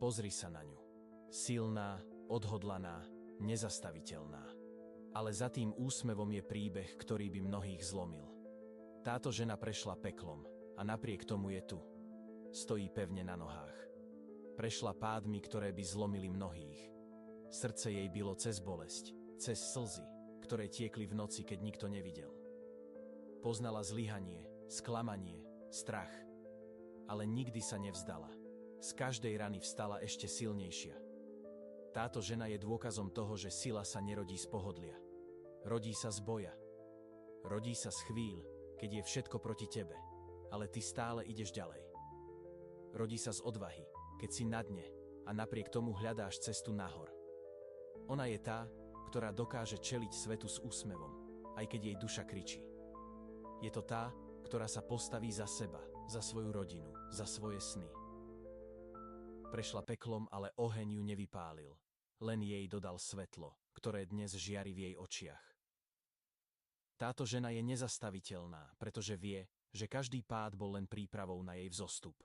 Pozri sa na ňu. Silná, odhodlaná, nezastaviteľná. Ale za tým úsmevom je príbeh, ktorý by mnohých zlomil. Táto žena prešla peklom a napriek tomu je tu. Stojí pevne na nohách. Prešla pádmi, ktoré by zlomili mnohých. Srdce jej bilo cez bolesť, cez slzy, ktoré tiekli v noci, keď nikto nevidel. Poznala zlyhanie, sklamanie, strach. Ale nikdy sa nevzdala. Z každej rany vstala ešte silnejšia. Táto žena je dôkazom toho, že sila sa nerodí z pohodlia. Rodí sa z boja. Rodí sa z chvíľ, keď je všetko proti tebe, ale ty stále ideš ďalej. Rodí sa z odvahy, keď si na dne a napriek tomu hľadáš cestu nahor. Ona je tá, ktorá dokáže čeliť svetu s úsmevom, aj keď jej duša kričí. Je to tá, ktorá sa postaví za seba, za svoju rodinu, za svoje sny. Prešla peklom, ale oheň ju nevypálil. Len jej dodal svetlo, ktoré dnes žiari v jej očiach. Táto žena je nezastaviteľná, pretože vie, že každý pád bol len prípravou na jej vzostup.